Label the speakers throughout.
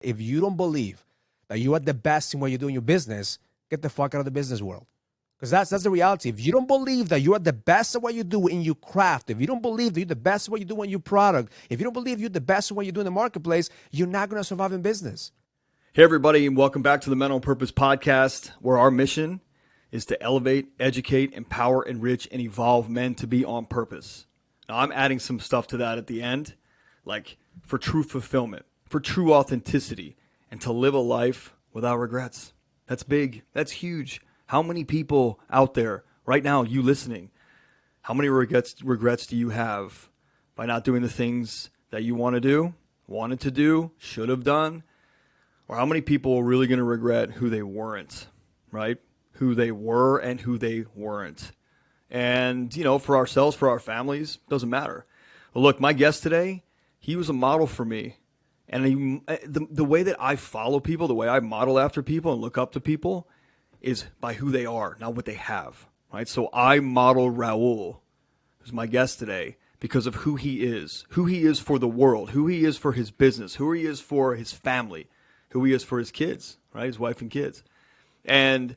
Speaker 1: If you don't believe that you are the best in what you do in your business, get the fuck out of the business world. Because that's the reality. If you don't believe that you are the best at what you do in your craft, if you don't believe that you're the best at what you do in your product, if you don't believe you're the best at what you do in the marketplace, you're not going to survive in business.
Speaker 2: Hey, everybody, and welcome back to the Men on Purpose podcast, where our mission is to elevate, educate, empower, enrich, and evolve men to be on purpose. Now, I'm adding some stuff to that at the end, like for true fulfillment, for true authenticity, and to live a life without regrets. That's big. That's huge. How many people out there right now, you listening, how many regrets do you have by not doing the things that you want to do, wanted to do, should have done? Or how many people are really going to regret who they weren't, right? Who they were and who they weren't. And, you know, for ourselves, for our families, doesn't matter. Well, look, my guest today, he was a model for me. And the way that I follow people, the way I model after people and look up to people is by who they are, not what they have, right? So I model Raul, who's my guest today, because of who he is for the world, who he is for his business, who he is for his family, who he is for his kids, right? His wife and kids. And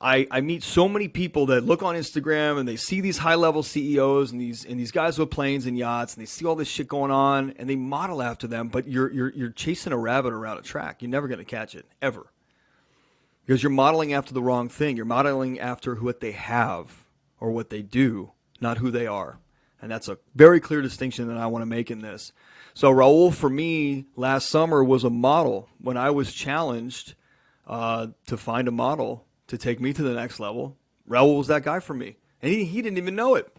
Speaker 2: I meet so many people that look on Instagram and they see these high-level CEOs and these guys with planes and yachts, and they see all this shit going on and they model after them, but you're chasing a rabbit around a track. You're never going to catch it, ever. Because you're modeling after the wrong thing. You're modeling after what they have or what they do, not who they are. And that's a very clear distinction that I want to make in this. So Raul, for me, last summer was a model when I was challenged to find a model to take me to the next level. Raul was that guy for me. And he didn't even know it.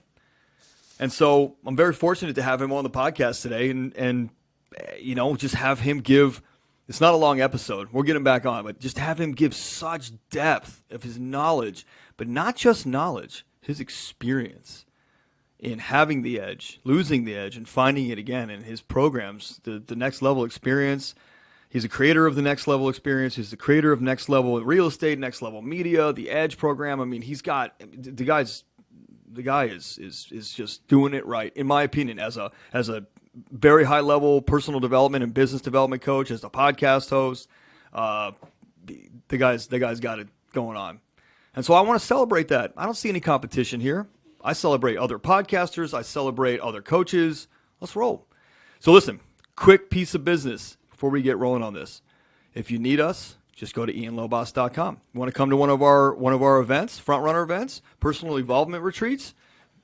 Speaker 2: And so I'm very fortunate to have him on the podcast today and you know, just have him give, it's not a long episode, we'll get him back on, but just have him give such depth of his knowledge, but not just knowledge, his experience in having the edge, losing the edge, and finding it again in his programs, the Next Level Experience. He's a creator of the Next Level Experience. He's the creator of Next Level Real Estate, Next Level Media, the Edge program. I mean, he's got the guy is just doing it right, in my opinion, as a very high level personal development and business development coach, as a podcast host. The guy's got it going on, and so I want to celebrate that. I don't see any competition here. I celebrate other podcasters. I celebrate other coaches. Let's roll. So listen, quick piece of business before we get rolling on this. If you need us, just go to ianlobas.com. You want to come to one of our events, Frontrunner events, personal involvement retreats,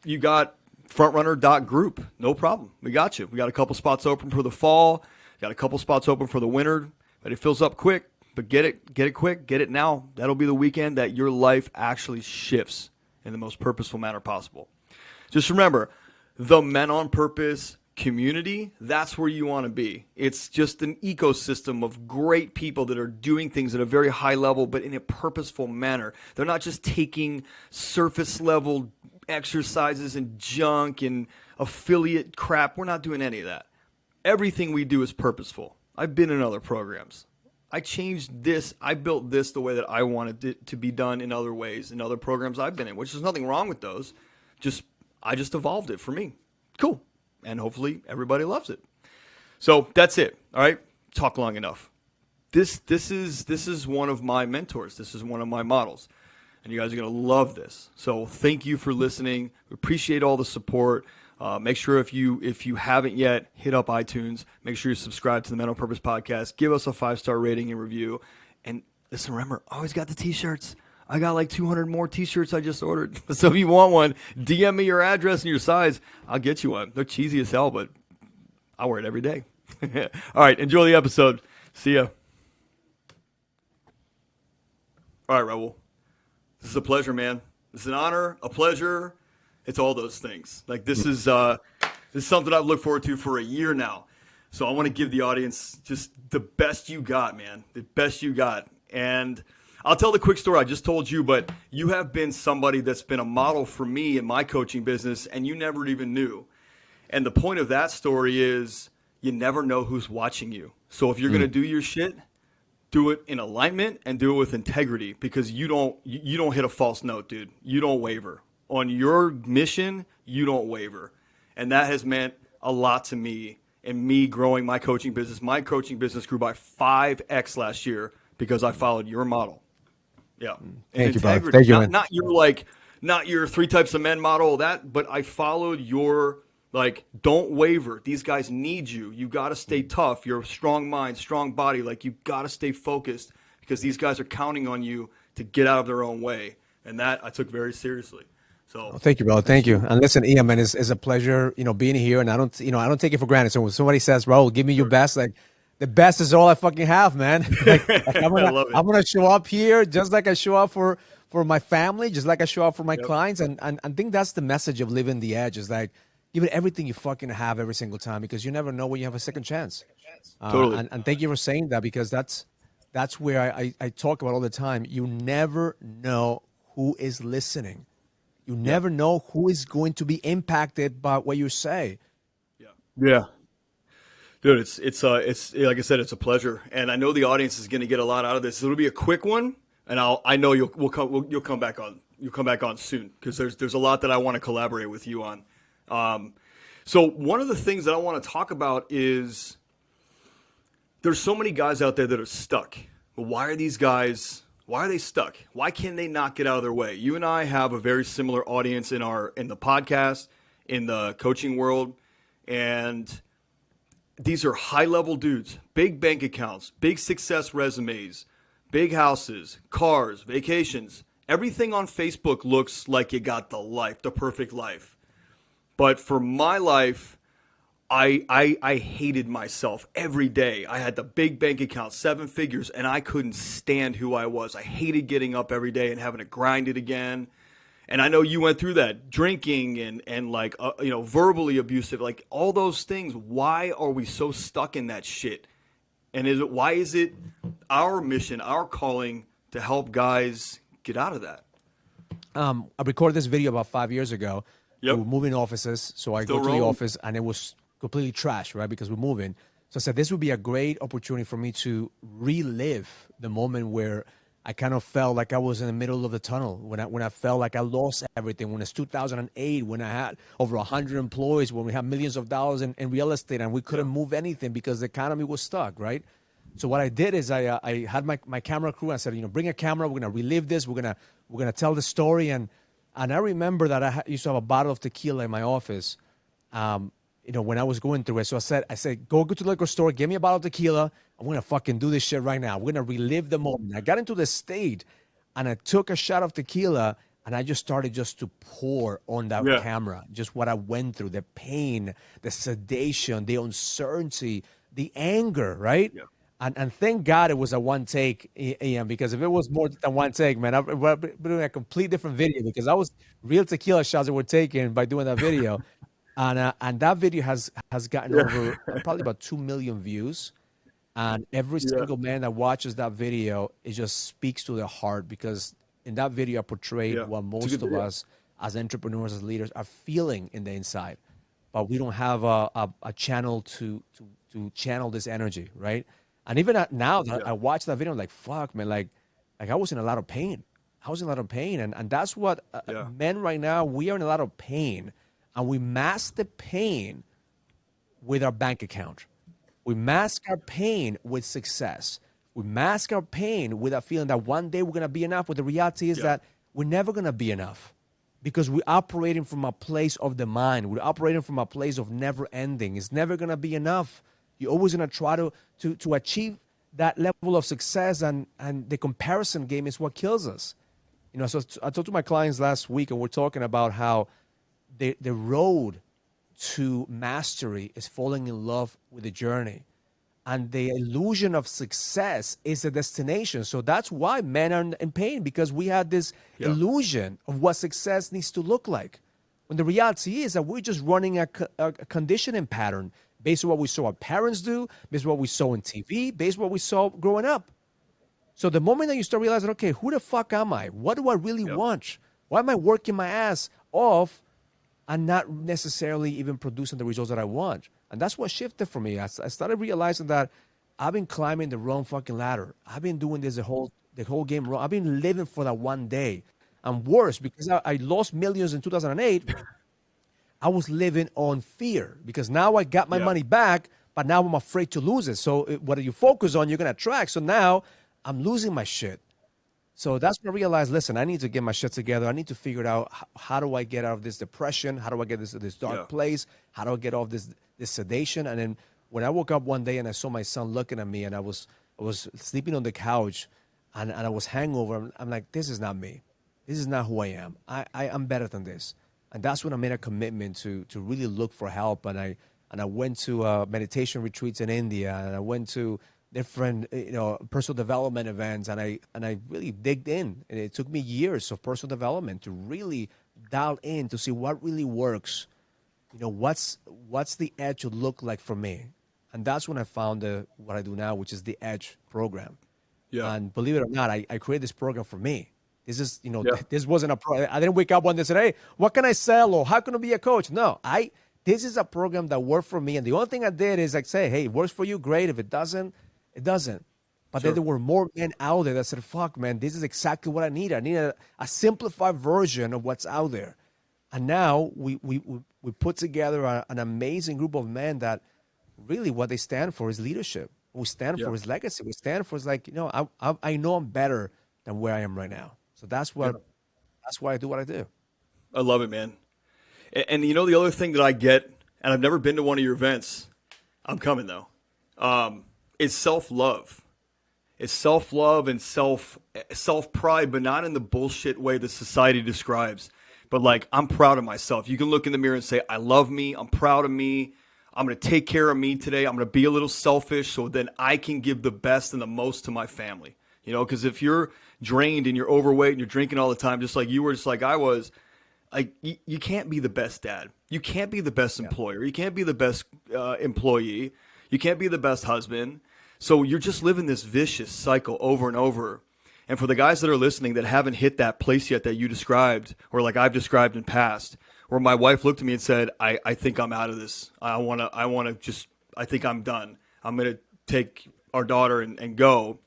Speaker 2: you got frontrunner.group. No problem. We got you. We got a couple spots open for the fall. Got a couple spots open for the winter, but it fills up quick. But get it quick. Get it now. That'll be the weekend that your life actually shifts in the most purposeful manner possible. Just remember, the Men on Purpose community, that's where you want to be. It's just an ecosystem of great people that are doing things at a very high level, but in a purposeful manner. They're not just taking surface level exercises and junk and affiliate crap. We're not doing any of that. Everything we do is purposeful. I've been in other programs. I changed this. I built this the way that I wanted it to be done in other ways, in other programs I've been in, which is nothing wrong with those. I just evolved it for me. Cool. And hopefully everybody loves it. So that's it. All right. Talk long enough. This is one of my mentors. This is one of my models. And you guys are going to love this. So thank you for listening. We appreciate all the support. Make sure if you haven't yet, hit up iTunes. Make sure you subscribe to the Men on Purpose podcast. Give us a 5-star rating and review. And listen, remember, I always got the t-shirts. I got like 200 more t-shirts I just ordered. So if you want one, DM me your address and your size. I'll get you one. They're cheesy as hell, but I wear it every day. All right, enjoy the episode. See ya. All right, Raul. This is a pleasure, man. This is an honor, a pleasure. It's all those things. Like this is something I've looked forward to for a year now. So I want to give the audience just the best you got, man. The best you got. And I'll tell the quick story I just told you, but you have been somebody that's been a model for me in my coaching business, and you never even knew. And the point of that story is you never know who's watching you. So if you're going to do your shit, do it in alignment and do it with integrity, because you don't hit a false note, dude. You don't waver. On your mission, you don't waver. And that has meant a lot to me and me growing my coaching business. My coaching business grew by 5x last year because I followed your model. Yeah. And
Speaker 1: Thank you, brother.
Speaker 2: integrity.
Speaker 1: Thank you, man.
Speaker 2: Not your 3 types of men model, but I followed your, like, don't waver. These guys need you. You got to stay tough. You're a strong mind, strong body. Like, you got to stay focused because these guys are counting on you to get out of their own way. And that I took very seriously. So
Speaker 1: Thank you, brother. Thank you. And listen, Ian, man, it's a pleasure, being here. And I don't take it for granted. So when somebody says, Raul, give me your best, like, the best is all I fucking have, man. like
Speaker 2: I love it.
Speaker 1: I'm gonna show up here just like I show up for my family, just like I show up for my
Speaker 2: Yep.
Speaker 1: clients. And I think that's the message of living the edge, is like, give it everything you fucking have every single time, because you never know when you have a second chance.
Speaker 2: Totally.
Speaker 1: And thank you for saying that, because that's where I talk about all the time. You never know who is listening. You never know who is going to be impacted by what you say.
Speaker 2: Yeah. Dude, it's like I said, it's a pleasure, and I know the audience is going to get a lot out of this. It'll be a quick one, and I know you'll come back on soon, because there's a lot that I want to collaborate with you on. So one of the things that I want to talk about is there's so many guys out there that are stuck. But why are these guys? Why are they stuck? Why can they not get out of their way? You and I have a very similar audience in the podcast, in the coaching world, and these are high-level dudes, big bank accounts, big success resumes, big houses, cars, vacations. Everything on Facebook looks like you got the perfect life. But for my life, I hated myself every day. I had the big bank account, 7 figures, and I couldn't stand who I was. I hated getting up every day and having to grind it again. And I know you went through that, drinking and like, verbally abusive, like all those things. Why are we so stuck in that shit? And why is it our mission, our calling to help guys get out of that?
Speaker 1: I recorded this video about 5 years ago.
Speaker 2: Yep.
Speaker 1: We were moving offices. So I
Speaker 2: Still
Speaker 1: go to the
Speaker 2: rolling?
Speaker 1: office and it was completely trash, right? Because we're moving. So I said, this would be a great opportunity for me to relive the moment where I kind of felt like I was in the middle of the tunnel, when I felt like I lost everything, when it's 2008, when I had over 100 employees, when we had millions of dollars in real estate and we couldn't move anything because the economy was stuck, right? So what I did is I had my camera crew. And I said, bring a camera. We're going to relive this. We're going to tell the story. And I remember that I used to have a bottle of tequila in my office, when I was going through it. So I said, go to the liquor store, give me a bottle of tequila. I'm going to fucking do this shit right now. We're going to relive the moment. I got into the state and I took a shot of tequila and I just started to pour on that camera, just what I went through, the pain, the sedation, the uncertainty, the anger, right? Yeah. And thank God it was a one take, Ian, because if it was more than one take, man, I would be doing a complete different video, because I was real tequila shots that were taken by doing that video. And that video has gotten over probably about 2 million views. And every single man that watches that video, it just speaks to their heart, because in that video I portrayed what most of us as entrepreneurs, as leaders, are feeling in the inside. But we don't have a channel to channel this energy, right? And even now that I watch that video, I'm like, fuck, man, like I was in a lot of pain. And that's what men right now, we are in a lot of pain. And we mask the pain with our bank account. We mask our pain with success. We mask our pain with a feeling that one day we're going to be enough. But the reality is that we're never going to be enough, because we're operating from a place of the mind. We're operating from a place of never ending. It's never going to be enough. You're always going to try to achieve that level of success, and the comparison game is what kills us. So I talked to my clients last week, and we're talking about how the road to mastery is falling in love with the journey. And the illusion of success is the destination. So that's why men are in pain, because we had this illusion of what success needs to look like. When the reality is that we're just running a conditioning pattern based on what we saw our parents do, based on what we saw on TV, based on what we saw growing up. So the moment that you start realizing, okay, who the fuck am I? What do I really want? Why am I working my ass off and not necessarily even producing the results that I want? And that's what shifted for me. I started realizing that I've been climbing the wrong fucking ladder. I've been doing this the whole game wrong. I've been living for that one day. And worse, because I lost millions in 2008, I was living on fear, because now I got my money back, but now I'm afraid to lose it. So what you focus on, you're going to attract. So now I'm losing my shit. So that's when I realized, listen, I need to get my shit together. I need to figure out how do I get out of this depression? How do I get this dark place? How do I get off this sedation? And then when I woke up one day and I saw my son looking at me, and I was sleeping on the couch, and I was hangover, I'm like, this is not me. This is not who I am. I'm better than this. And that's when I made a commitment to really look for help. And I went to meditation retreats in India, and I went to different personal development events, and I really digged in. And it took me years of personal development to really dial in to see what really works. What's the edge look like for me? And that's when I found what I do now, which is the Edge program. Yeah. And believe it or not, I created this program for me. This is, this wasn't I didn't wake up one day and say, hey, what can I sell, or how can I be a coach? No, this is a program that worked for me. And the only thing I did is say, hey, it works for you, great. If it doesn't, it doesn't. But then there were more men out there that said, fuck, man, this is exactly what I need. I need a simplified version of what's out there. And now we put together an amazing group of men that really what they stand for is leadership. We stand for is legacy. We stand for is I know I'm better than where I am right now. So that's why I do what I do.
Speaker 2: I love it, man. And the other thing that I get, and I've never been to one of your events, I'm coming though, is self-love. It's self-love and self-pride, but not in the bullshit way that society describes. But I'm proud of myself. You can look in the mirror and say, I love me. I'm proud of me. I'm going to take care of me today. I'm going to be a little selfish so then I can give the best and the most to my family. Because if you're drained and you're overweight and you're drinking all the time, just like you were, just like I was, you can't be the best dad. You can't be the best employer. You can't be the best employee. You can't be the best husband. So you're just living this vicious cycle over and over. And for the guys that are listening that haven't hit that place yet that you described, or like I've described in past, where my wife looked at me and said, I think I'm out of this. I think I'm done. I'm going to take our daughter and go.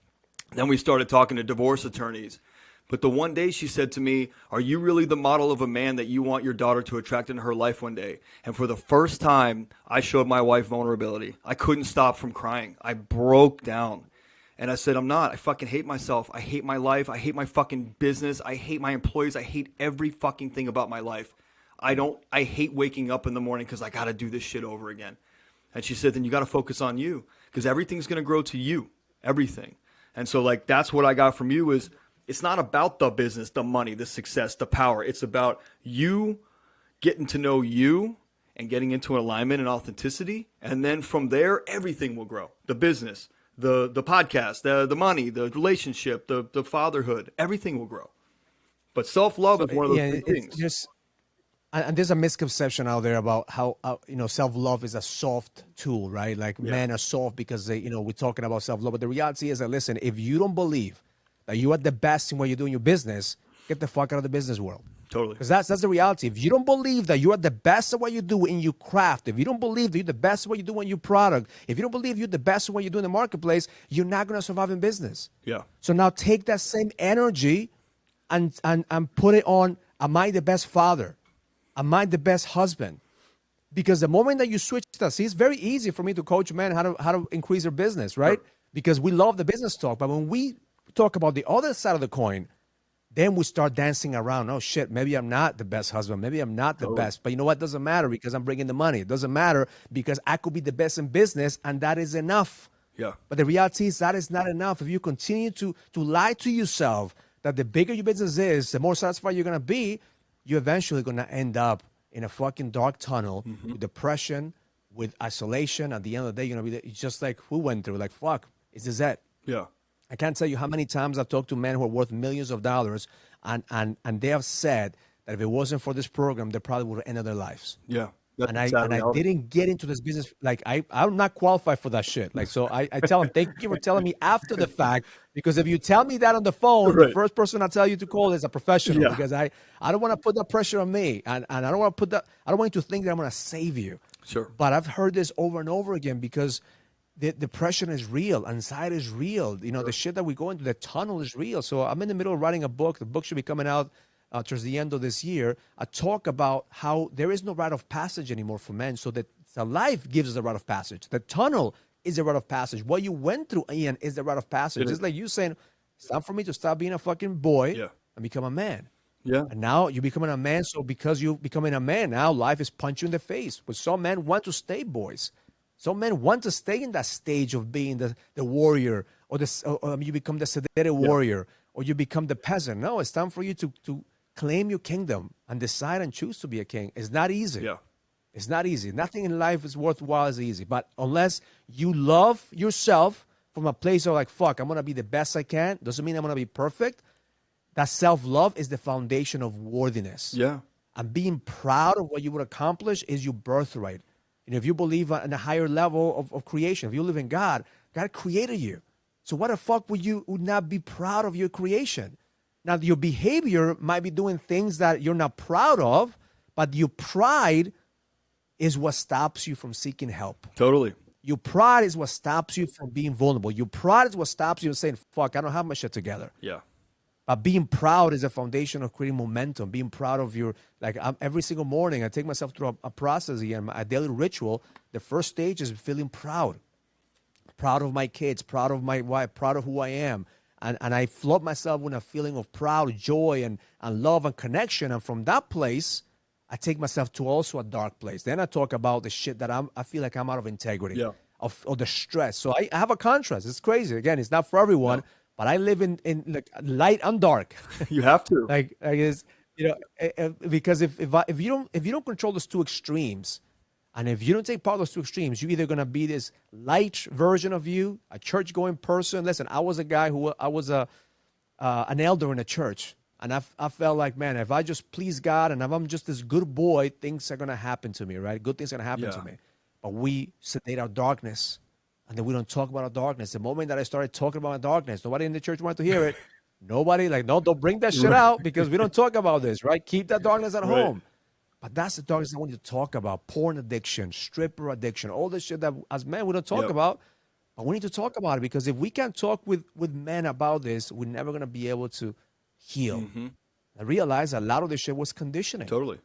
Speaker 2: Then we started talking to divorce attorneys. But the one day she said to me, are you really the model of a man that you want your daughter to attract into her life one day? And for the first time, I showed my wife vulnerability. I couldn't stop from crying. I broke down. And I said, I'm not. I fucking hate myself. I hate my life. I hate my fucking business. I hate my employees. I hate every fucking thing about my life. I hate waking up in the morning because I got to do this shit over again. And she said, then you got to focus on you because everything's going to grow to you. Everything. And so that's what I got from you is it's not about the business, the money, the success, the power. It's about you getting to know you and getting into alignment and authenticity. And then from there, everything will grow. The business, the podcast, the money, the relationship, the fatherhood, everything will grow. But self-love is one of those big things.
Speaker 1: And there's a misconception out there about how self-love is a soft tool, right? Men are soft because we're talking about self-love. But the reality is that, listen, if you don't believe that you are the best in what you do in your business, get the fuck out of the business world.
Speaker 2: Totally.
Speaker 1: Because that's the reality. If you don't believe that you are the best at what you do in your craft, if you don't believe that you're the best at what you do in your product, if you don't believe you're the best at what you do in the marketplace, you're not going to survive in business.
Speaker 2: Yeah.
Speaker 1: So now take that same energy and put it on, am I the best father? Am I the best husband? Because the moment that you switch that, see, it's very easy for me to coach men how to increase their business, right? Sure. Because we love the business talk. But when we talk about the other side of the coin, then we start dancing around. Oh, shit, maybe I'm not the best husband. Maybe I'm not the best. But you know what? It doesn't matter because I'm bringing the money. It doesn't matter because I could be the best in business, and that is enough.
Speaker 2: Yeah.
Speaker 1: But the reality is that is not enough. If you continue to lie to yourself that the bigger your business is, the more satisfied you're going to be, you're eventually going to end up in a fucking dark tunnel with depression, with isolation. At the end of the day, you're going to be just like we went through. Like, fuck, is this it?
Speaker 2: Yeah.
Speaker 1: I can't tell you how many times I've talked to men who are worth millions of dollars, and they have said that if it wasn't for this program, they probably would have ended their lives.
Speaker 2: Yeah.
Speaker 1: And I didn't get into this business. I'm not qualified for that shit. So I tell them, thank you for telling me after the fact, because if you tell me that on the phone, the first person I tell you to call is a professional, because I don't want to put that pressure on me. And I don't want to I don't want you to think that I'm going to save you.
Speaker 2: Sure.
Speaker 1: But I've heard this over and over again because the depression is real. Anxiety is real. The shit that we go into, the tunnel is real. So I'm in the middle of writing a book. The book should be coming out towards the end of this year. I talk about how there is no rite of passage anymore for men. So that So life gives us a rite of passage. The tunnel is a rite of passage. What you went through, Ian, is the rite of passage. It's like you saying, it's time for me to stop being a fucking boy and become a man.
Speaker 2: Yeah.
Speaker 1: And now you're becoming a man. So because you're becoming a man, now life is punching you in the face. But some men want to stay boys. Some men want to stay in that stage of being the warrior, or you become the sedated warrior, or you become the peasant. No, it's time for you to claim your kingdom and decide and choose to be a king. It's not easy.
Speaker 2: Yeah.
Speaker 1: It's not easy. Nothing in life is worthwhile is easy. But unless you love yourself from a place of like, fuck, I'm going to be the best I can, doesn't mean I'm going to be perfect. That self-love is the foundation of worthiness.
Speaker 2: Yeah.
Speaker 1: And being proud of what you would accomplish is your birthright. If you believe in a higher level of creation, if you live in God, God created you. So what the fuck would you not be proud of your creation? Now, your behavior might be doing things that you're not proud of, but your pride is what stops you from seeking help.
Speaker 2: Totally.
Speaker 1: Your pride is what stops you from being vulnerable. Your pride is what stops you from saying, fuck, I don't have my shit together.
Speaker 2: Yeah.
Speaker 1: But being proud is a foundation of creating momentum. Being proud of your, every single morning, I take myself through a process again, a daily ritual. The first stage is feeling proud. Proud of my kids, proud of my wife, proud of who I am. And I flood myself with a feeling of proud, joy, and love and connection. And from that place, I take myself to also a dark place. Then I talk about the shit that I feel like I'm out of integrity, of the stress. So I have a contrast. It's crazy. Again, it's not for everyone. No. But I live in like light and dark.
Speaker 2: You have to.
Speaker 1: like I guess, because if you don't control those two extremes, and if you don't take part of those two extremes, you're either gonna be this light version of you, a church-going person. Listen, I was a guy I was an elder in a church, and I felt like, man, if I just please God and if I'm just this good boy, things are gonna happen to me, right? Good things are gonna happen to me. But we sedate our darkness. And then we don't talk about our darkness. The moment that I started talking about my darkness, nobody in the church wanted to hear it. Nobody, no, don't bring that shit out because we don't talk about this, right? Keep that darkness at home. But that's the darkness I want you to talk about. Porn addiction, stripper addiction, all this shit that as men we don't talk about. But we need to talk about it because if we can't talk with men about this, we're never going to be able to heal. Mm-hmm. I realized a lot of this shit was conditioning.
Speaker 2: Totally.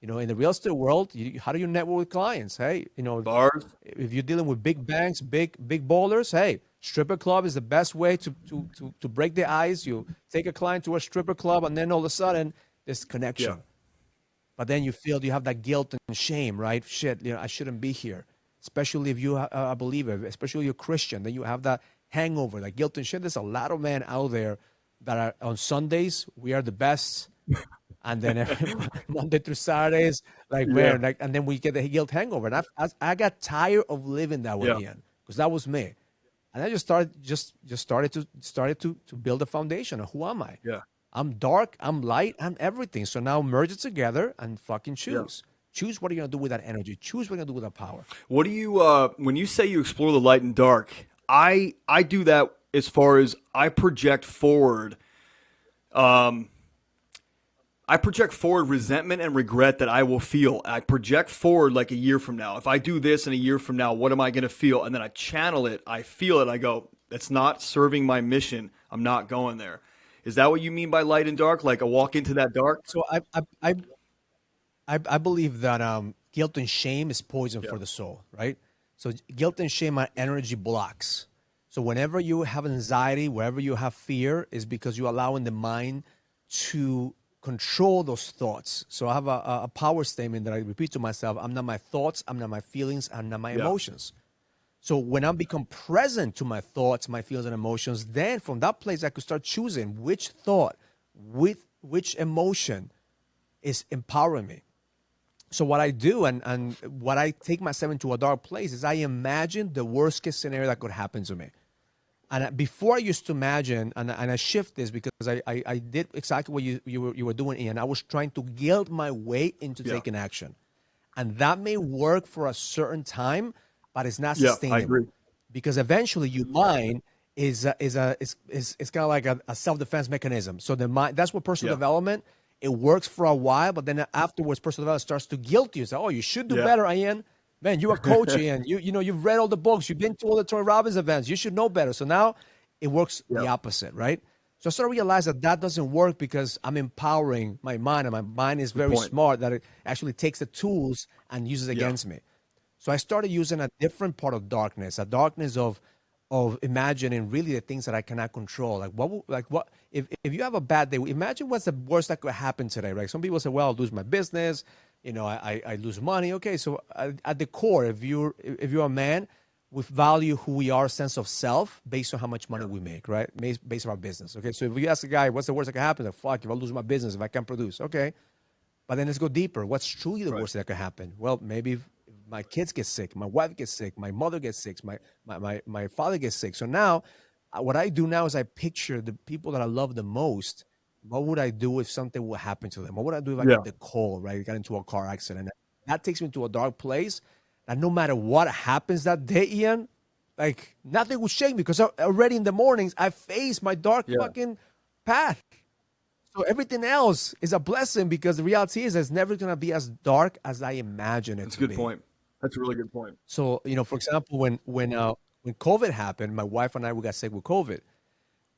Speaker 1: In the real estate world, how do you network with clients? Hey,
Speaker 2: bars.
Speaker 1: If you're dealing with big banks, big ballers, hey, stripper club is the best way to break the ice. You take a client to a stripper club, and then all of a sudden, there's connection. Yeah. But then you feel you have that guilt and shame, right? Shit, I shouldn't be here. Especially if you're a believer, especially if you're Christian, then you have that hangover, that guilt and shit. There's a lot of men out there that are on Sundays. We are the best. And then every Monday through Saturdays, and then we get the guilt hangover. And I got tired of living that way, Ian, because that was me. And I just started to build a foundation of who am I?
Speaker 2: Yeah.
Speaker 1: I'm dark, I'm light, I'm everything. So now merge it together and fucking choose. Yeah. Choose what you're gonna do with that energy. Choose what you're gonna do with that power.
Speaker 2: What do you when you say you explore the light and dark? I do that as far as I project forward. I project forward resentment and regret that I will feel. I project forward like a year from now. If I do this in a year from now, what am I going to feel? And then I channel it. I feel it. I go, that's not serving my mission. I'm not going there. Is that what you mean by light and dark? Like a walk into that dark?
Speaker 1: So I believe that guilt and shame is poison for the soul, right? So guilt and shame are energy blocks. So whenever you have anxiety, wherever you have fear, is because you're allowing the mind to control those thoughts. So I have a power statement that I repeat to myself. I'm not my thoughts. I'm not my feelings. I'm not my emotions. So when I become present to my thoughts, my feelings and emotions, then from that place, I could start choosing which thought, which emotion is empowering me. So what I do and what I take myself into a dark place is I imagine the worst case scenario that could happen to me. And before I used to imagine, and I shift this because I did exactly what you were doing, Ian. I was trying to guilt my way into taking action. And that may work for a certain time, but it's not sustainable.
Speaker 2: I agree.
Speaker 1: Because eventually your mind is kind of like a self-defense mechanism. So the mind, that's what personal development, it works for a while, but then afterwards personal development starts to guilt you. So, you should do better, Ian. Man, you're a coach, Ian. You've read all the books. You've been to all the Tony Robbins events. You should know better. So now it works the opposite, right? So I started to realize that doesn't work because I'm empowering my mind, and my mind is very smart that it actually takes the tools and uses against me. So I started using a different part of darkness, a darkness of imagining really the things that I cannot control. Like what if you have a bad day, imagine what's the worst that could happen today, right? Some people say, well, I'll lose my business, I lose money. Okay, so at the core, if you're a man, we value who we are, sense of self, based on how much money we make, right? Based on our business. Okay, so if you ask a guy, what's the worst that can happen? Like, fuck, if I lose my business, if I can't produce. Okay, but then let's go deeper. What's truly the
Speaker 2: Right.
Speaker 1: worst that could happen? Well, maybe if my kids get sick, my wife gets sick, my mother gets sick, my father gets sick. So now, what I do now is I picture the people that I love the most. What would I do if something would happen to them? What would I do if I
Speaker 2: Yeah.
Speaker 1: get the call, right? Got into a car accident. That takes me to a dark place. And no matter what happens that day, Ian, like nothing will shake me because already in the mornings I face my dark
Speaker 2: Yeah.
Speaker 1: fucking path. So everything else is a blessing because the reality is it's never gonna be as dark as I imagine it
Speaker 2: That's a
Speaker 1: to
Speaker 2: good
Speaker 1: be.
Speaker 2: point. That's a really good point.
Speaker 1: So for example, when COVID happened, my wife and I we got sick with COVID,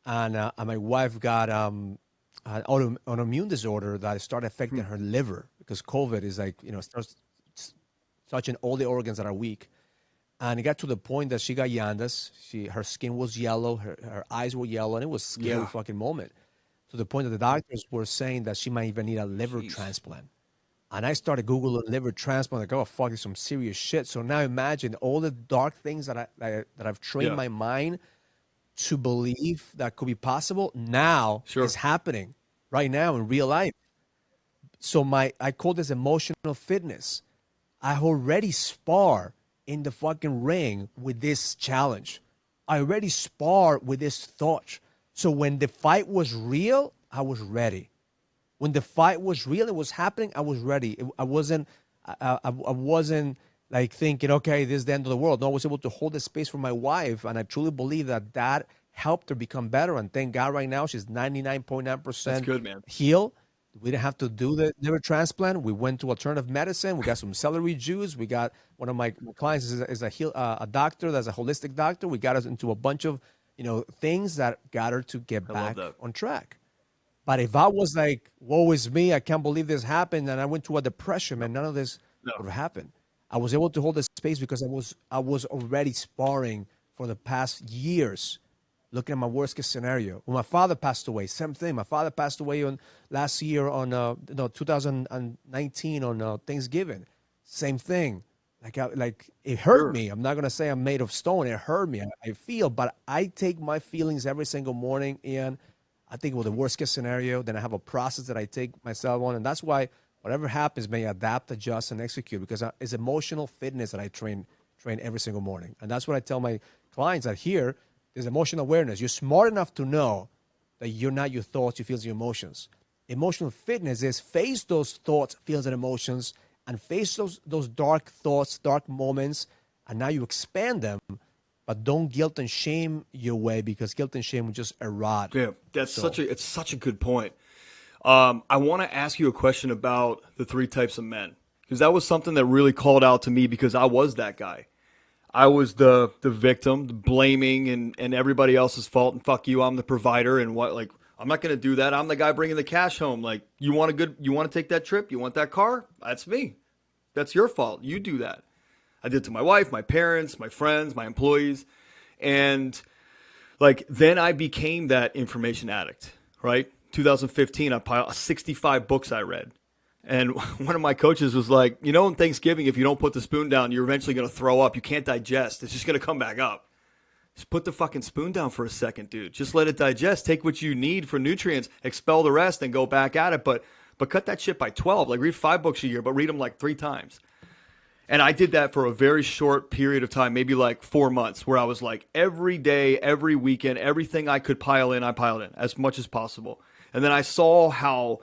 Speaker 1: and my wife got an autoimmune disorder that started
Speaker 2: Hmm.
Speaker 1: affecting her liver because COVID is like starts touching all the organs that are weak, and it got to the point that she got yandas. Her skin was yellow, her eyes were yellow, and it was a scary
Speaker 2: Yeah.
Speaker 1: fucking moment to the point that the doctors were saying that she might even need a liver
Speaker 2: Jeez.
Speaker 1: transplant. And I started Googling liver transplant. Like, oh fuck, it's some serious shit. So now imagine all the dark things that I've trained
Speaker 2: Yeah.
Speaker 1: my mind to believe that could be possible. Now is
Speaker 2: Sure.
Speaker 1: happening right now in real life. So I call this emotional fitness. I already spar in the fucking ring with this challenge. I already spar with this thought. So when the fight was real, I was ready. When the fight was real, it was happening. I was ready. I wasn't. I wasn't like thinking, okay, this is the end of the world. No, I was able to hold the space for my wife, and I truly believe that helped her become better. And thank God, right now she's
Speaker 2: That's
Speaker 1: 99.9%
Speaker 2: good, man.
Speaker 1: healed. We didn't have to do the liver transplant. We went to alternative medicine. We got some celery juice. We got one of my clients is a doctor that's a holistic doctor. We got us into a bunch of things that got her to get
Speaker 2: I love
Speaker 1: back
Speaker 2: that.
Speaker 1: on track. But if I was like, woe is me, I can't believe this happened, and I went to a depression, man, none of this
Speaker 2: No.
Speaker 1: would have happened. I was able to hold the space because I was already sparring for the past years, looking at my worst case scenario. When my father passed away, same thing. My father passed away on last year on 2019 on Thanksgiving. Same thing. Like it hurt
Speaker 2: Sure.
Speaker 1: me. I'm not gonna say I'm made of stone. It hurt me. I feel, but I take my feelings every single morning, and I think with the worst case scenario, then I have a process that I take myself on, and that's why whatever happens, may adapt, adjust, and execute because it's emotional fitness that I train every single morning, and that's what I tell my clients that here there's emotional awareness. You're smart enough to know that you're not your thoughts, your feelings, your emotions. Emotional fitness is face those thoughts, feelings, and emotions, and face those dark thoughts, dark moments, and now you expand them, but don't guilt and shame your way because guilt and shame will just erode.
Speaker 2: Yeah.
Speaker 1: So
Speaker 2: It's such a good point. I want to ask you a question about the three types of men because that was something that really called out to me because I was that guy. I was the victim, the blaming and everybody else's fault and fuck you, I'm the provider and what like I'm not going to do that. I'm the guy bringing the cash home. Like you want to take that trip? You want that car? That's me. That's your fault. You do that. I did to my wife, my parents, my friends, my employees. And like then I became that information addict, right? 2015, I piled 65 books I read. And one of my coaches was like, on Thanksgiving, if you don't put the spoon down, you're eventually going to throw up. You can't digest. It's just going to come back up. Just put the fucking spoon down for a second, dude. Just let it digest. Take what you need for nutrients, expel the rest, and go back at it. But cut that shit by 12. Like read 5 books a year, but read them like 3 times. And I did that for a very short period of time, maybe like 4 months, where I was like every day, every weekend, everything I could pile in, I piled in as much as possible. And then I saw how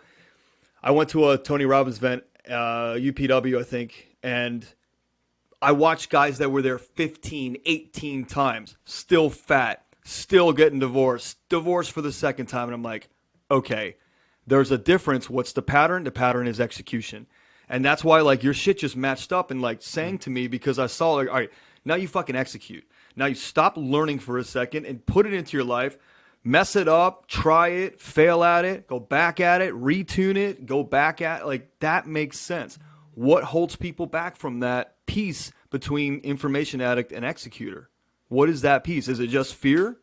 Speaker 2: I went to a Tony Robbins event, UPW, I think, and I watched guys that were there 15, 18 times, still fat, still getting divorced for the second time. And I'm like, okay, there's a difference. What's the pattern? The pattern is execution. And that's why like your shit just matched up and like sang to me because I saw like, all right, now you fucking execute. Now you stop learning for a second and put it into your life. Mess it up, try it, fail at it, go back at it, retune it, go back at it. Like that makes sense. What holds people back from that piece between information addict and executor? What is that piece? Is it just fear?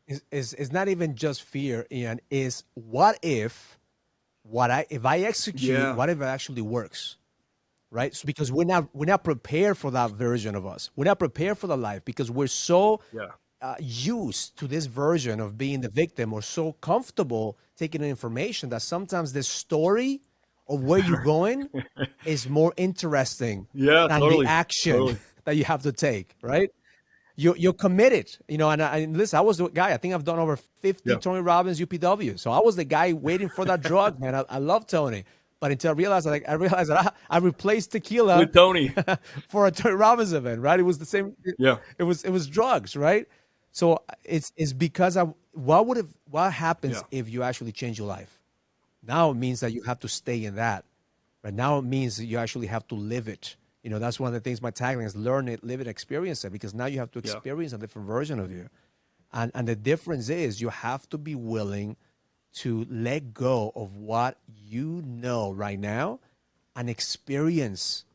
Speaker 1: It's not even just fear, Ian. Is what if I execute,
Speaker 2: Yeah.
Speaker 1: what if it actually works? Right? So because we're not prepared for that version of us. We're not prepared for the life because we're so
Speaker 2: Yeah.
Speaker 1: used to this version of being the victim or so comfortable taking in information that sometimes the story of where you're going is more interesting
Speaker 2: Yeah,
Speaker 1: than the
Speaker 2: totally.
Speaker 1: action
Speaker 2: Totally.
Speaker 1: that you have to take, right? You're committed, and listen, I was the guy. I think I've done over 50
Speaker 2: Yeah.
Speaker 1: Tony Robbins UPW. So I was the guy waiting for that drug, man. I love Tony, but until I realized that I replaced tequila
Speaker 2: With Tony.
Speaker 1: for a Tony Robbins event, right? It was the same.
Speaker 2: Yeah.
Speaker 1: It was drugs, right? So it's because what happens
Speaker 2: Yeah.
Speaker 1: if you actually change your life? Now it means that you have to stay in that. Right now, it means that you actually have to live it. That's one of the things my tagline is: learn it, live it, experience it. Because now you have to
Speaker 2: Yeah.
Speaker 1: experience a different version of you, and the difference is you have to be willing to let go of what you know right now, and experience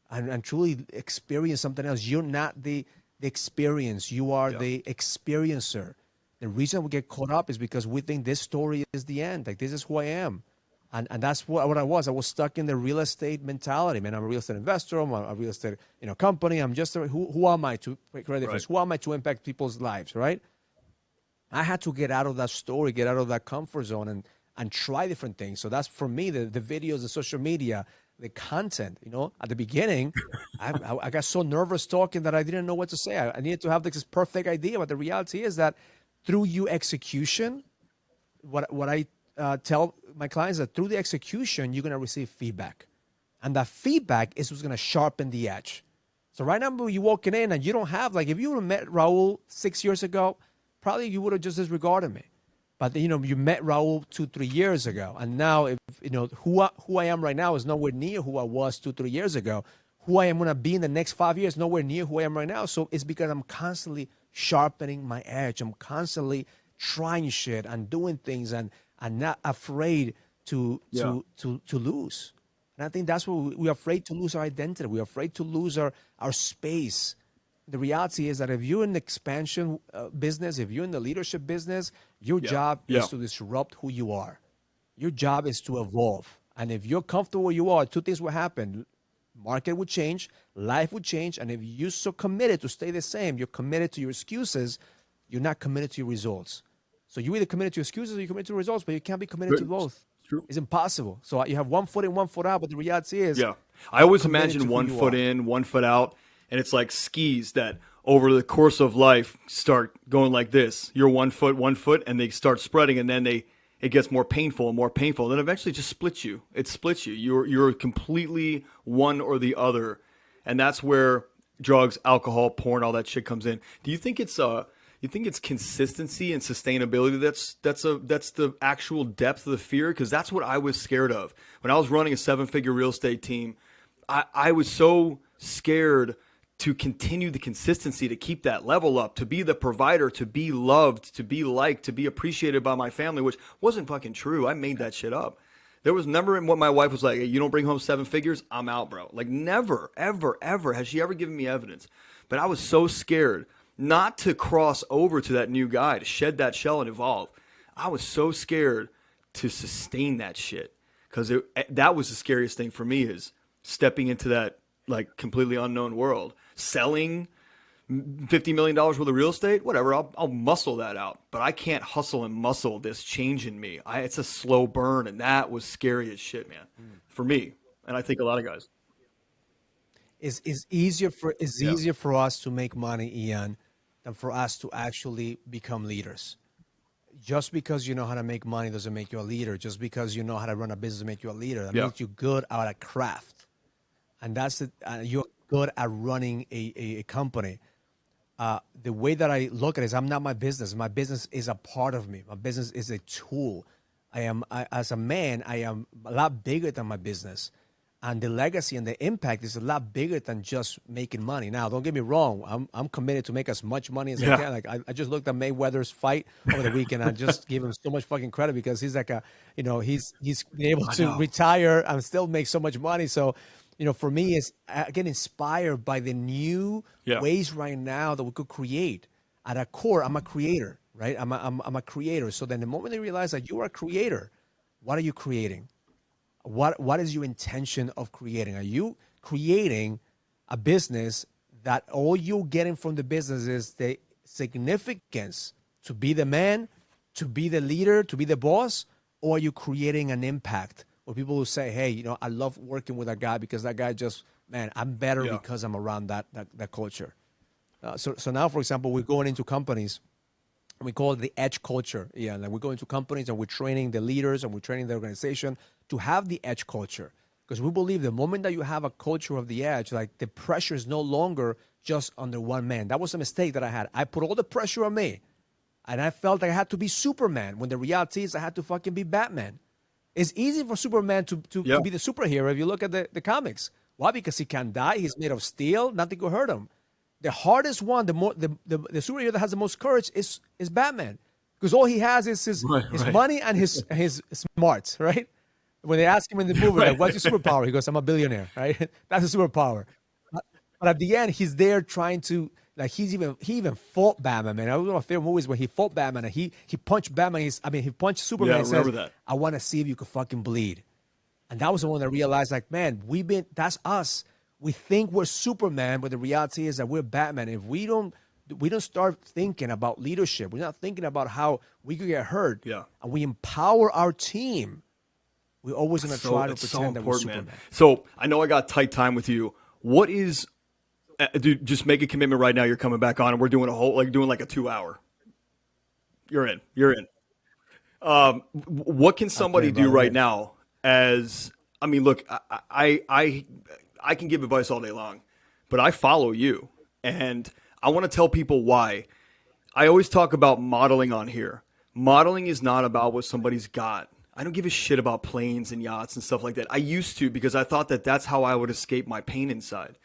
Speaker 1: and truly experience something else. You're not the experience; you are
Speaker 2: Yeah.
Speaker 1: the experiencer. The reason we get caught up is because we think this story is the end. Like this is who I am. And that's what I was. I was stuck in the real estate mentality, man. I'm a real estate investor. I'm a real estate, company. I'm just who am I to create a difference?
Speaker 2: Right.
Speaker 1: Who am I to impact people's lives, right? I had to get out of that story, get out of that comfort zone, and try different things. So that's for me the videos, the social media, the content. At the beginning, I got so nervous talking that I didn't know what to say. I needed to have this perfect idea, but the reality is that through you execution, what I tell my clients that through the execution, you're going to receive feedback. And that feedback is what's going to sharpen the edge. So right now, when you're walking in and you don't have, like, if you would have met Raul 6 years ago, probably you would have just disregarded me. But, you met Raul 2, 3 years ago. And now, if who I am right now is nowhere near who I was 2, 3 years ago. Who I am going to be in the next 5 years, nowhere near who I am right now. So it's because I'm constantly sharpening my edge. I'm constantly trying shit and doing things and not afraid to
Speaker 2: Yeah.
Speaker 1: lose. And I think that's what we're afraid to lose our identity. We're afraid to lose our space. The reality is that if you're in the expansion business, if you're in the leadership business, your
Speaker 2: Yeah.
Speaker 1: job
Speaker 2: Yeah.
Speaker 1: is to disrupt who you are. Your job is to evolve. And if you're comfortable where you are, two things will happen. Market would change, life would change, and if you're so committed to stay the same, you're committed to your excuses, you're not committed to your results. So you're either committed to excuses or you're committed to results, but you can't be committed to
Speaker 2: Good.
Speaker 1: both.
Speaker 2: It's true.
Speaker 1: It's impossible. So you have 1 foot in, 1 foot out, but the reality is,
Speaker 2: Yeah. I always
Speaker 1: committed
Speaker 2: imagine
Speaker 1: to who
Speaker 2: one
Speaker 1: you
Speaker 2: foot
Speaker 1: are.
Speaker 2: in, 1 foot out, and it's like skis that over the course of life start going like this. You're 1 foot, and they start spreading, and then it gets more painful and more painful. Then eventually it just splits you. It splits you. You're completely one or the other. And that's where drugs, alcohol, porn, all that shit comes in. Do you think it's consistency and sustainability that's the actual depth of the fear? Because that's what I was scared of. When I was running a 7-figure real estate team, I was so scared to continue the consistency, to keep that level up, to be the provider, to be loved, to be liked, to be appreciated by my family, which wasn't fucking true. I made that shit up. There was never in what my wife was like, hey, you don't bring home 7 figures, I'm out, bro. Like never, ever, ever has she ever given me evidence. But I was so scared not to cross over to that new guy, to shed that shell and evolve. I was so scared to sustain that shit because that was the scariest thing for me is stepping into that like completely unknown world, selling $50 million worth of real estate, whatever, I'll muscle that out. But I can't hustle and muscle this change in me. It's a slow burn, and that was scary as shit, man, for me. And I think a lot of guys.
Speaker 1: It's easier
Speaker 2: Yeah.
Speaker 1: for us to make money, Ian, than for us to actually become leaders. Just because you know how to make money doesn't make you a leader. Just because you know how to run a business make you a leader. That
Speaker 2: Yeah.
Speaker 1: means you're good at a craft, and that's it. You're good at running a company. The way that I look at it is I'm not my business. My business is a part of me. My business is a tool. As a man, I am a lot bigger than my business. And the legacy and the impact is a lot bigger than just making money. Now, don't get me wrong. I'm committed to make as much money as I
Speaker 2: Yeah.
Speaker 1: can. Like I just looked at Mayweather's fight over the weekend. I just give him so much fucking credit because he's like he's been able
Speaker 2: I
Speaker 1: to
Speaker 2: know.
Speaker 1: retire and still make so much money. So for me is I get inspired by the new
Speaker 2: Yeah.
Speaker 1: ways right now that we could create. At a core, I'm a creator, right? I'm a creator. So then the moment they realize that you are a creator, what are you creating? What is your intention of creating? Are you creating a business that all you're getting from the business is the significance to be the man, to be the leader, to be the boss, or are you creating an impact where people will say, hey, I love working with that guy because that guy just, man, I'm better
Speaker 2: Yeah.
Speaker 1: because I'm around that culture. So now, for example, we're going into companies and we call it the edge culture. Yeah, like we go into companies and we're training the leaders and we're training the organization to have the edge culture. Because we believe the moment that you have a culture of the edge, like the pressure is no longer just under one man. That was a mistake that I had. I put all the pressure on me. And I felt like I had to be Superman when the reality is I had to fucking be Batman. It's easy for Superman to
Speaker 2: Yeah.
Speaker 1: be the superhero if you look at the comics. Why? Because he can't die. He's made of steel. Nothing could hurt him. The hardest one, the superhero that has the most courage is Batman, because all he has is his
Speaker 2: Right.
Speaker 1: money and his smarts, right? When they ask him in the movie,
Speaker 2: Right.
Speaker 1: like, "What's your superpower?" He goes, "I'm a billionaire," right? That's a superpower. But at the end, he's there trying to like he even fought Batman. Man, I was one of my favorite movies when he fought Batman and he punched Batman. He punched Superman.
Speaker 2: Yeah, I
Speaker 1: and
Speaker 2: remember
Speaker 1: says,
Speaker 2: that.
Speaker 1: "I want to see if you could fucking bleed." And that was the one that I realized, like, man, that's us. We think we're Superman, but the reality is that we're Batman. If we don't start thinking about leadership, we're not thinking about how we could get hurt,
Speaker 2: Yeah.
Speaker 1: and we empower our team, we're always going to try to
Speaker 2: It's so
Speaker 1: pretend that we're
Speaker 2: important, man.
Speaker 1: Superman.
Speaker 2: So I know I got tight time with you. What is, dude? Just make a commitment right now. You're coming back on, and we're doing like a 2 hour. You're in. You're in. What can somebody do
Speaker 1: brother,
Speaker 2: right
Speaker 1: man.
Speaker 2: now? As I mean, look, I can give advice all day long, but I follow you, and I want to tell people why. I always talk about modeling on here. Modeling is not about what somebody's got. I don't give a shit about planes and yachts and stuff like that. I used to because I thought that that's how I would escape my pain inside.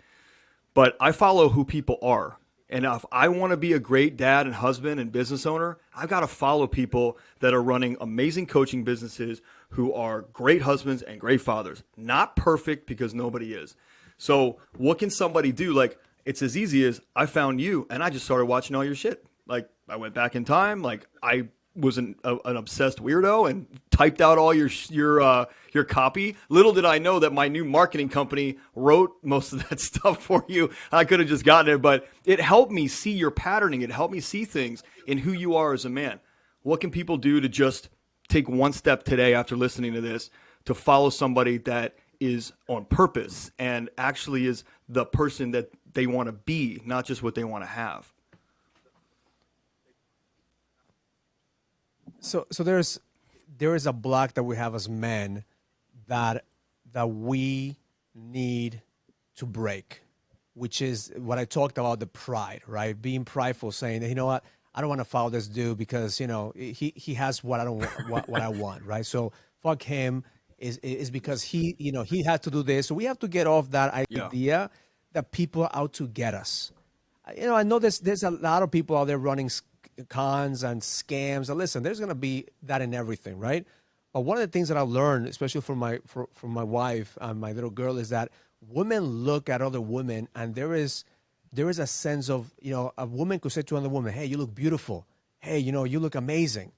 Speaker 2: But I follow who people are. And if I want to be a great dad and husband and business owner, I've got to follow people that are running amazing coaching businesses who are great husbands and great fathers. Not perfect, because nobody is. So what can somebody do? Like, it's as easy as I found you and I just started watching all your shit. Like, I went back in time. Like, I was an obsessed weirdo and typed out all your copy. Little did I know that my new marketing company wrote most of that stuff for you. I could have just gotten it, but it helped me see your patterning. It helped me see things in who you are as a man. What can people do to just take one step today after listening to this to follow somebody that is on purpose and actually is the person that they want to be, not just what they want to have?
Speaker 1: So there is a block that we have as men that we need to break, which is what I talked about, the pride, right? Being prideful, saying that, you know what, I don't want to follow this dude because he has what I don't what I want, right? So fuck him is because he has to do this. So we have to get off that
Speaker 2: Yeah.
Speaker 1: idea that people are out to get us. I know there's a lot of people out there running cons and scams. And listen, there's gonna be that in everything, right? But one of the things that I learned, especially from my wife and my little girl, is that women look at other women, and there is a sense of, a woman could say to another woman, "Hey, you look beautiful. Hey, you look amazing."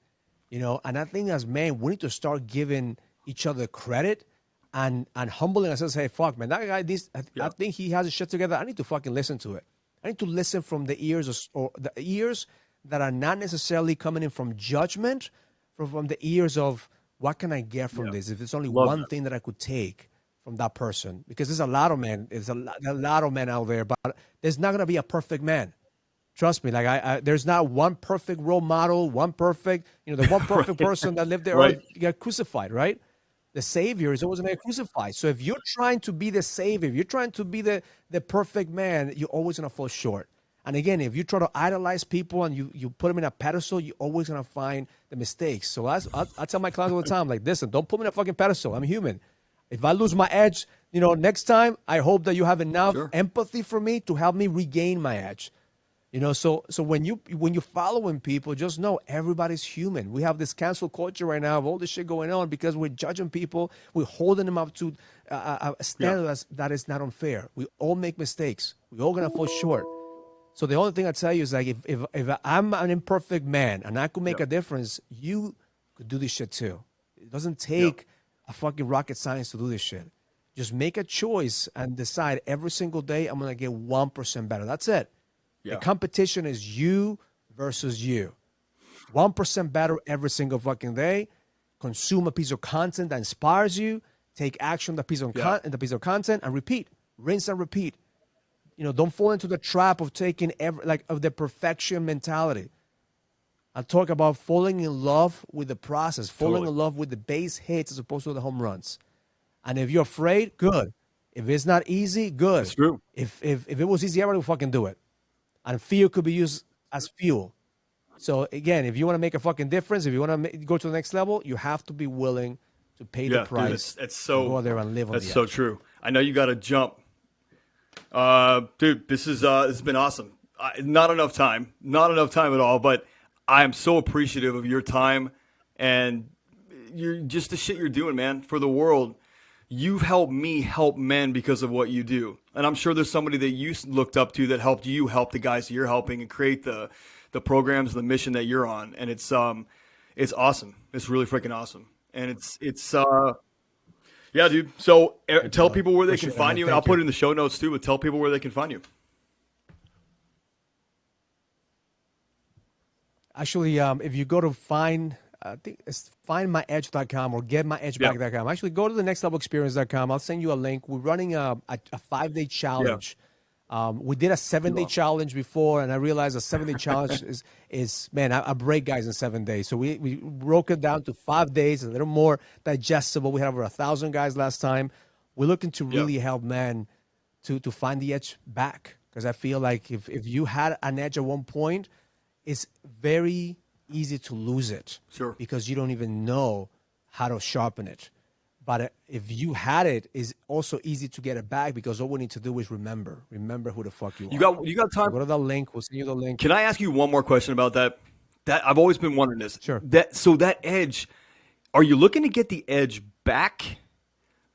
Speaker 1: And I think as men, we need to start giving each other credit and humbling ourselves. Hey, fuck, man, that guy, I think he has his shit together. I need to fucking listen to it. I need to listen from the ears or the ears that are not necessarily coming in from judgment, from the ears of what can I get from this? If it's only
Speaker 2: Love
Speaker 1: one
Speaker 2: that.
Speaker 1: thing that I could take from that person, because there's a lot of men, a lot of men out there, but there's not gonna be a perfect man. Trust me, like there's not one perfect role model, one perfect, the one perfect person that lived there or
Speaker 2: Right.
Speaker 1: got crucified, right? The savior is always going to get crucified. So if you're trying to be the savior, if you're trying to be the perfect man, you're always going to fall short. And again, if you try to idolize people and you put them in a pedestal, you're always going to find the mistakes. So I tell my clients all the time, like, listen, don't put me in a fucking pedestal. I'm human. If I lose my edge, next time, I hope that you have enough
Speaker 2: Sure.
Speaker 1: empathy for me to help me regain my edge. So when you're following people, just know everybody's human. We have this cancel culture right now of all this shit going on because we're judging people. We're holding them up to a standard that is not unfair. We all make mistakes. We're all gonna fall short. So the only thing I tell you is like if I'm an imperfect man and I could make a difference, you could do this shit too. It doesn't take a fucking rocket science to do this shit. Just make a choice and decide every single day I'm gonna get 1% better. That's it. The competition is you versus you. 1% better every single fucking day. Consume a piece of content that inspires you. Take action on the piece of content and repeat. Rinse and repeat. Don't fall into the trap of taking of the perfection mentality. I talk about falling in love with the process, falling in love with the base hits as opposed to the home runs. And if you're afraid, good. If it's not easy, good.
Speaker 2: That's true.
Speaker 1: If it was easy, everybody would fucking do it. And fear could be used as fuel. So again, if you want to make a fucking difference, if you want to go to the next level, you have to be willing to pay the price.
Speaker 2: Dude, it's so
Speaker 1: go there and live on
Speaker 2: that's
Speaker 1: the
Speaker 2: so
Speaker 1: edge.
Speaker 2: true. I know you got to jump, dude. This has been awesome. Not enough time at all. But I am so appreciative of your time and you're just the shit you're doing, man, for the world. You've helped me help men because of what you do. And I'm sure there's somebody that you looked up to that helped you help the guys that you're helping and create the programs, the mission that you're on. And it's awesome. It's really freaking awesome. And it's yeah, dude. So tell people where they can find you. And I'll put it in the show notes too, but tell people where they can find you.
Speaker 1: Actually, if you go to I think it's findmyedge.com or getmyedgeback.com. Actually, go to the nextlevelexperience.com. I'll send you a link. We're running a 5-day challenge. We did a 7-day challenge before, and I realized a 7-day challenge is I break guys in 7 days. So we broke it down to 5 days, a little more digestible. We had over 1,000 guys last time. We're looking to really help men to find the edge back, because I feel like if you had an edge at one point, it's very easy to lose it.
Speaker 2: Sure.
Speaker 1: Because you don't even know how to sharpen it. But if you had it, it's also easy to get it back, because all we need to do is remember who the fuck you are.
Speaker 2: You got time?
Speaker 1: So go to the link. We'll send you the link.
Speaker 2: Can I ask you one more question about that? That I've always been wondering this.
Speaker 1: Sure.
Speaker 2: That edge, are you looking to get the edge back?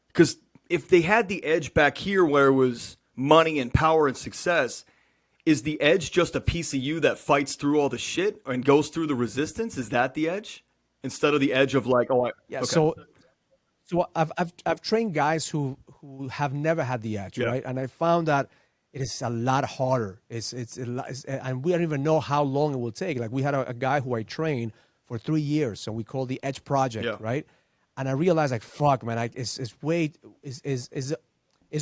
Speaker 2: Because if they had the edge back here where it was money and power and success, is the edge just a piece of you that fights through all the shit and goes through the resistance? Is that the edge? Instead of the edge of like,
Speaker 1: So I've trained guys who have never had the edge, right? And I found that it is a lot harder. And we don't even know how long it will take. Like we had a guy who I trained for 3 years, and we called the Edge Project, right? And I realized, like, fuck, man, it's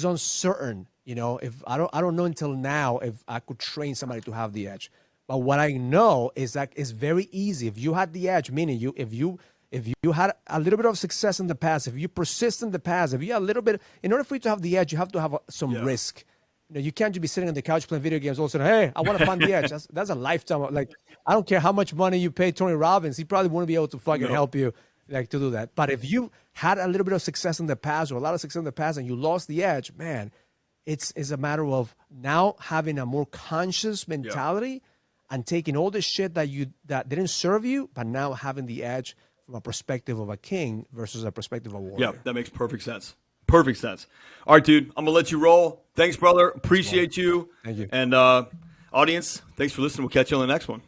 Speaker 1: uncertain. If I don't know until now if I could train somebody to have the edge. But what I know is that it's very easy. If you had the edge, meaning if you had a little bit of success in the past, if you persist in the past, if you had a little bit, in order for you to have the edge, you have to have some risk. You can't just be sitting on the couch playing video games all of a sudden, hey, I want to find the edge. That's a lifetime. Like, I don't care how much money you pay Tony Robbins, he probably wouldn't be able to fucking help you to do that. But if you had a little bit of success in the past, or a lot of success in the past, and you lost the edge, man, it's a matter of now having a more conscious mentality and taking all the shit that didn't serve you, but now having the edge from a perspective of a king versus a perspective of a warrior.
Speaker 2: Yeah, that makes perfect sense. Perfect sense. All right, dude, I'm going to let you roll. Thanks, brother. Appreciate you.
Speaker 1: Thank you.
Speaker 2: And audience, thanks for listening. We'll catch you on the next one.